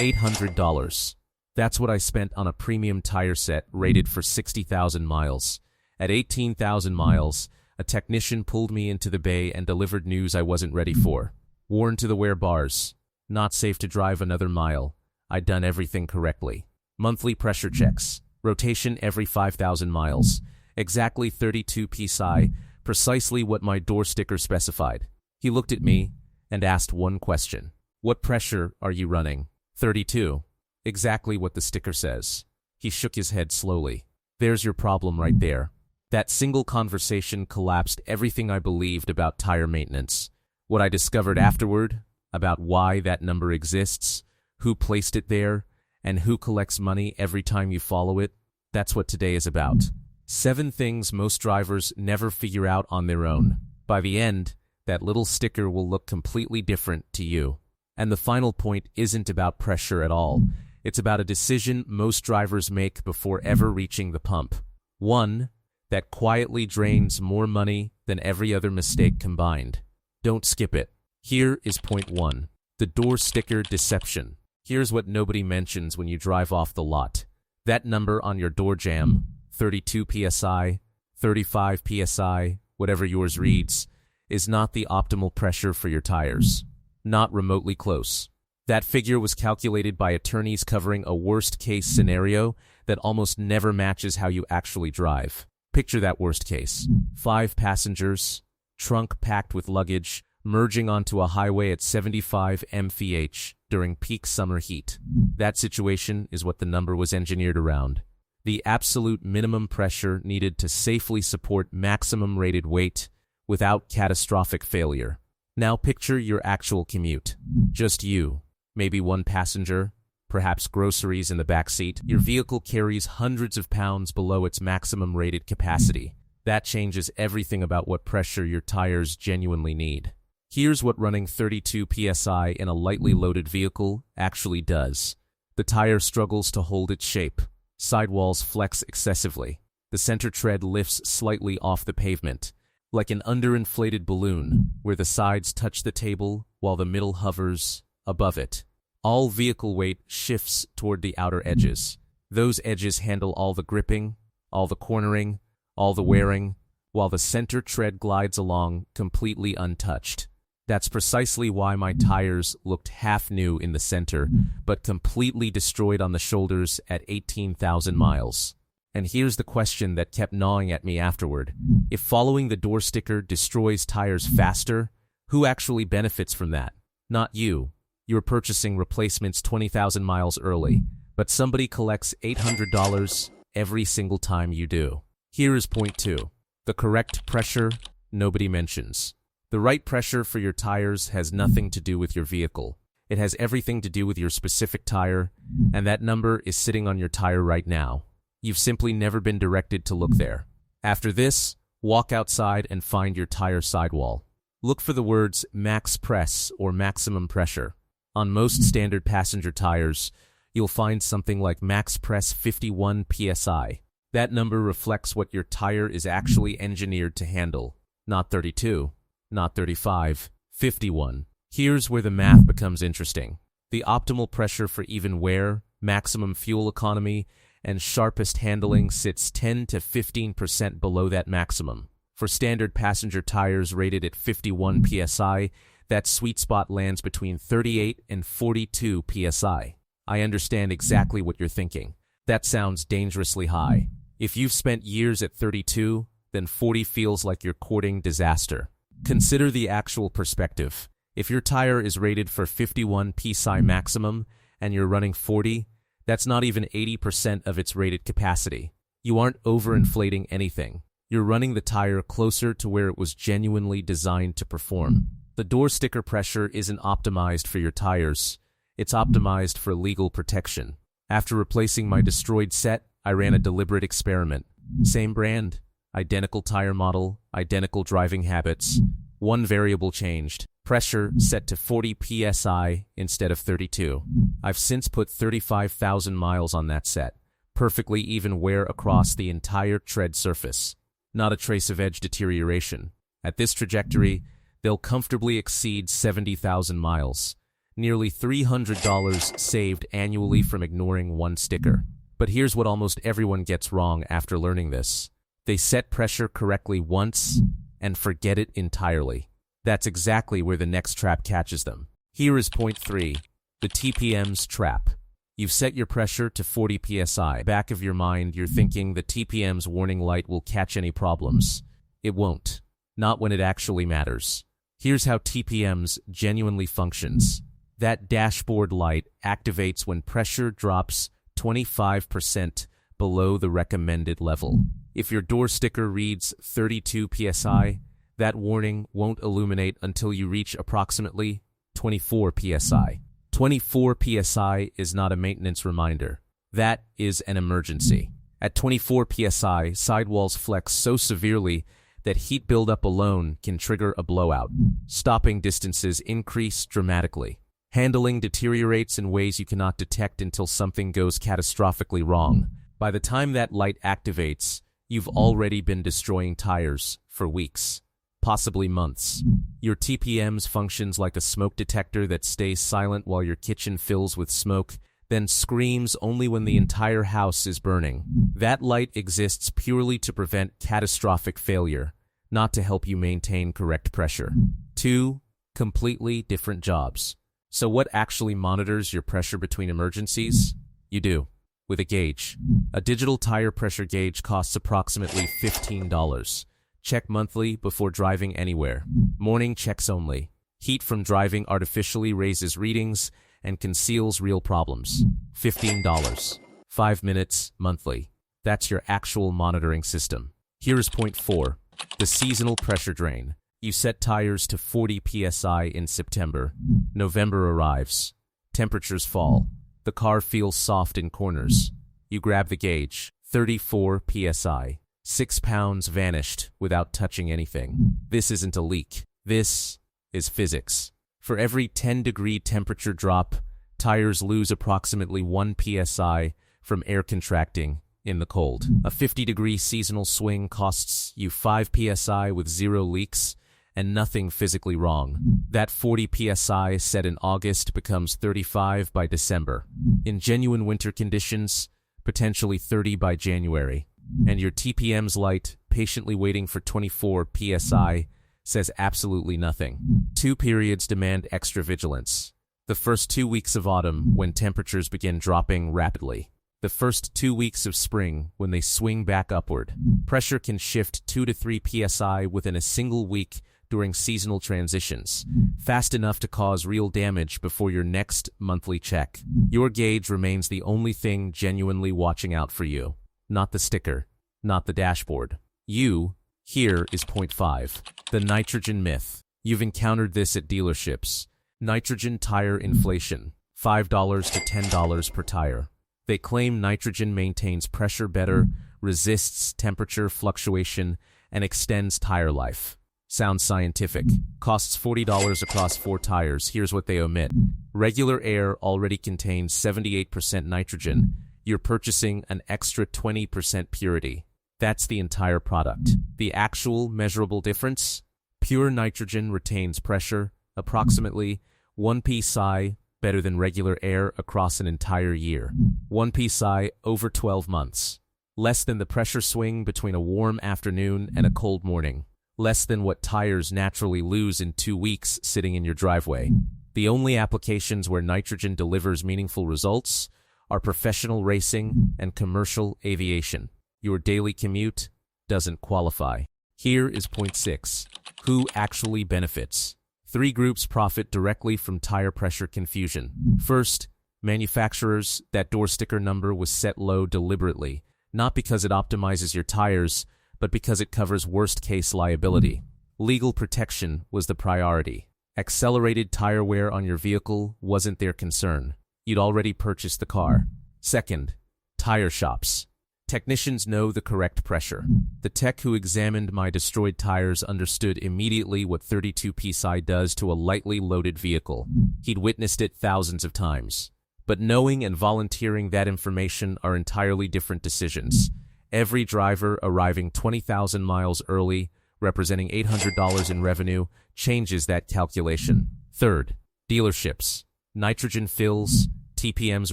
$800. That's what I spent on a premium tire set rated for 60,000 miles. At 18,000 miles, a technician pulled me into the bay and delivered news I wasn't ready for. Worn to the wear bars. Not safe to drive another mile. I'd done everything correctly. Monthly pressure checks. Rotation every 5,000 miles. Exactly 32 psi, precisely what my door sticker specified. He looked at me and asked one question. What pressure are you running? 32. Exactly what the sticker says. He shook his head slowly. There's your problem right there. That single conversation collapsed everything I believed about tire maintenance. What I discovered afterward, about why that number exists, who placed it there, and who collects money every time you follow it, that's what today is about. 7 things most drivers never figure out on their own. By the end, that little sticker will look completely different to you. And the final point isn't about pressure at all. It's about a decision most drivers make before ever reaching the pump. One that quietly drains more money than every other mistake combined. Don't skip it. Here is point 1. The door sticker deception. Here's what nobody mentions when you drive off the lot. That number on your door jamb, 32 psi, 35 psi, whatever yours reads, is not the optimal pressure for your tires. Not remotely close. That figure was calculated by attorneys covering a worst-case scenario that almost never matches how you actually drive. Picture that worst case. 5 passengers, trunk packed with luggage, merging onto a highway at 75 mph during peak summer heat. That situation is what the number was engineered around. The absolute minimum pressure needed to safely support maximum rated weight without catastrophic failure. Now picture your actual commute. Just you, maybe one passenger, perhaps groceries in the back seat. Your vehicle carries hundreds of pounds below its maximum rated capacity. That changes everything about what pressure your tires genuinely need. Here's what running 32 psi in a lightly loaded vehicle actually does. The tire struggles to hold its shape. Sidewalls flex excessively. The center tread lifts slightly off the pavement, like an underinflated balloon, where the sides touch the table while the middle hovers above it. All vehicle weight shifts toward the outer edges. Those edges handle all the gripping, all the cornering, all the wearing, while the center tread glides along completely untouched. That's precisely why my tires looked half new in the center, but completely destroyed on the shoulders at 18,000 miles. And here's the question that kept gnawing at me afterward. If following the door sticker destroys tires faster, who actually benefits from that? Not you. You're purchasing replacements 20,000 miles early, but somebody collects $800 every single time you do. Here is point 2. The correct pressure nobody mentions. The right pressure for your tires has nothing to do with your vehicle. It has everything to do with your specific tire, and that number is sitting on your tire right now. You've simply never been directed to look there. After this, walk outside and find your tire sidewall. Look for the words max press or maximum pressure. On most standard passenger tires, you'll find something like max press 51 psi. That number reflects what your tire is actually engineered to handle. Not 32, not 35, 51. Here's where the math becomes interesting. The optimal pressure for even wear, maximum fuel economy, and sharpest handling sits 10 to 15% below that maximum. For standard passenger tires rated at 51 psi, that sweet spot lands between 38 and 42 psi. I understand exactly what you're thinking. That sounds dangerously high. If you've spent years at 32, then 40 feels like you're courting disaster. Consider the actual perspective. If your tire is rated for 51 psi maximum and you're running 40, that's not even 80% of its rated capacity. You aren't overinflating anything. You're running the tire closer to where it was genuinely designed to perform. The door sticker pressure isn't optimized for your tires. It's optimized for legal protection. After replacing my destroyed set, I ran a deliberate experiment. Same brand, identical tire model, identical driving habits. One variable changed. Pressure set to 40 psi instead of 32. I've since put 35,000 miles on that set. Perfectly even wear across the entire tread surface. Not a trace of edge deterioration. At this trajectory, they'll comfortably exceed 70,000 miles. Nearly $300 saved annually from ignoring one sticker. But here's what almost everyone gets wrong after learning this. They set pressure correctly once and forget it entirely. That's exactly where the next trap catches them. Here is point 3, the TPMS trap. You've set your pressure to 40 psi. Back of your mind, you're thinking the TPMS warning light will catch any problems. It won't. Not when it actually matters. Here's how TPMS genuinely functions. That dashboard light activates when pressure drops 25% below the recommended level. If your door sticker reads 32 psi, that warning won't illuminate until you reach approximately 24 psi. 24 psi is not a maintenance reminder. That is an emergency. At 24 psi, sidewalls flex so severely that heat buildup alone can trigger a blowout. Stopping distances increase dramatically. Handling deteriorates in ways you cannot detect until something goes catastrophically wrong. By the time that light activates, you've already been destroying tires for weeks, possibly months. Your TPMS functions like a smoke detector that stays silent while your kitchen fills with smoke, then screams only when the entire house is burning. That light exists purely to prevent catastrophic failure, not to help you maintain correct pressure. 2 completely different jobs. So what actually monitors your pressure between emergencies? You do, with a gauge. A digital tire pressure gauge costs approximately $15. Check monthly before driving anywhere. Morning checks only. Heat from driving artificially raises readings and conceals real problems. $15. 5 minutes monthly. That's your actual monitoring system. Here is point 4, the seasonal pressure drain. You set tires to 40 psi in September. November arrives. Temperatures fall. The car feels soft in corners. You grab the gauge. 34 psi. 6 pounds vanished without touching anything. This isn't a leak. This is physics. For every 10-degree temperature drop, tires lose approximately 1 psi from air contracting in the cold. A 50-degree seasonal swing costs you 5 psi with 0 leaks and nothing physically wrong. That 40 psi set in August becomes 35 by December. In genuine winter conditions, potentially 30 by January. And your TPMS light, patiently waiting for 24 psi, says absolutely nothing. 2 periods demand extra vigilance. The first 2 weeks of autumn, when temperatures begin dropping rapidly. The first 2 weeks of spring, when they swing back upward. Pressure can shift 2 to 3 psi within a single week during seasonal transitions, fast enough to cause real damage before your next monthly check. Your gauge remains the only thing genuinely watching out for you. Not the sticker, not the dashboard. Here is point 5, the nitrogen myth. You've encountered this at dealerships. Nitrogen tire inflation, $5 to $10 per tire. They claim nitrogen maintains pressure better, resists temperature fluctuation, and extends tire life. Sounds scientific. Costs $40 across 4 tires. Here's what they omit. Regular air already contains 78% nitrogen. You're purchasing an extra 20% purity. That's the entire product. The actual measurable difference? Pure nitrogen retains pressure, approximately 1 psi better than regular air across an entire year. 1 psi over 12 months. Less than the pressure swing between a warm afternoon and a cold morning. Less than what tires naturally lose in 2 weeks sitting in your driveway. The only applications where nitrogen delivers meaningful results are professional racing and commercial aviation. Your daily commute doesn't qualify. Here is point 6. Who actually benefits? 3 groups profit directly from tire pressure confusion. First, manufacturers. That door sticker number was set low deliberately, not because it optimizes your tires, but because it covers worst-case liability. Legal protection was the priority. Accelerated tire wear on your vehicle wasn't their concern. You'd already purchased the car. Second, tire shops. Technicians know the correct pressure. The tech who examined my destroyed tires understood immediately what 32 psi does to a lightly loaded vehicle. He'd witnessed it thousands of times. But knowing and volunteering that information are entirely different decisions. Every driver arriving 20,000 miles early, representing $800 in revenue, changes that calculation. Third, dealerships. nitrogen fills, TPMS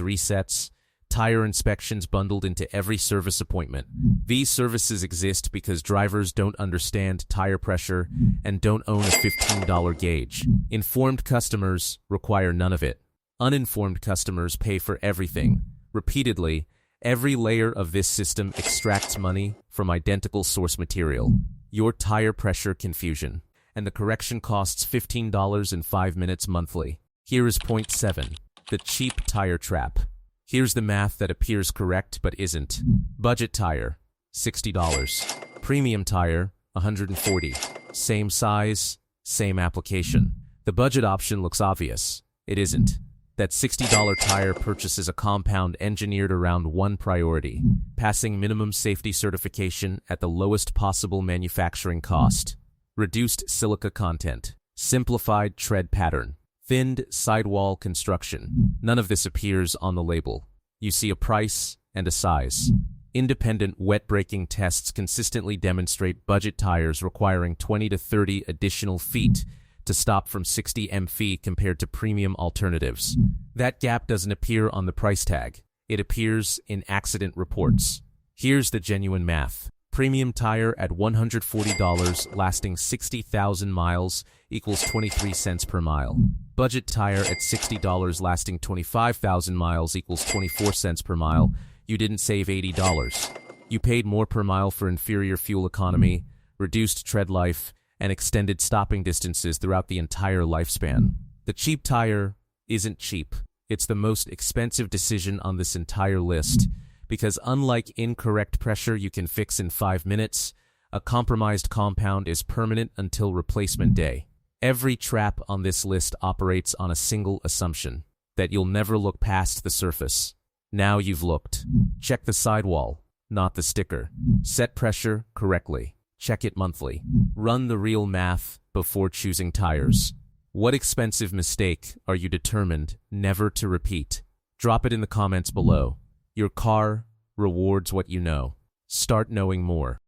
resets, tire inspections bundled into every service appointment. These services exist because drivers don't understand tire pressure and don't own a $15 gauge. Informed customers require none of it. Uninformed customers pay for everything. Repeatedly, every layer of this system extracts money from identical source material. Your tire pressure confusion. And the correction costs $15.05 monthly. Here is point 7. The cheap tire trap. Here's the math that appears correct but isn't. Budget tire, $60. Premium tire, $140. Same size, same application. The budget option looks obvious. It isn't. That $60 tire purchases a compound engineered around one priority: passing minimum safety certification at the lowest possible manufacturing cost. Reduced silica content. Simplified tread pattern. Thinned sidewall construction. None of this appears on the label. You see a price and a size. Independent wet braking tests consistently demonstrate budget tires requiring 20 to 30 additional feet to stop from 60 mph compared to premium alternatives. That gap doesn't appear on the price tag. It appears in accident reports. Here's the genuine math. Premium tire at $140 lasting 60,000 miles equals 23 cents per mile. Budget tire at $60 lasting 25,000 miles equals 24 cents per mile. You didn't save $80. You paid more per mile for inferior fuel economy, reduced tread life, and extended stopping distances throughout the entire lifespan. The cheap tire isn't cheap. It's the most expensive decision on this entire list, because unlike incorrect pressure you can fix in 5 minutes, a compromised compound is permanent until replacement day. Every trap on this list operates on a single assumption: that you'll never look past the surface. Now you've looked. Check the sidewall, not the sticker. Set pressure correctly. Check it monthly. Run the real math before choosing tires. What expensive mistake are you determined never to repeat? Drop it in the comments below. Your car rewards what you know. Start knowing more.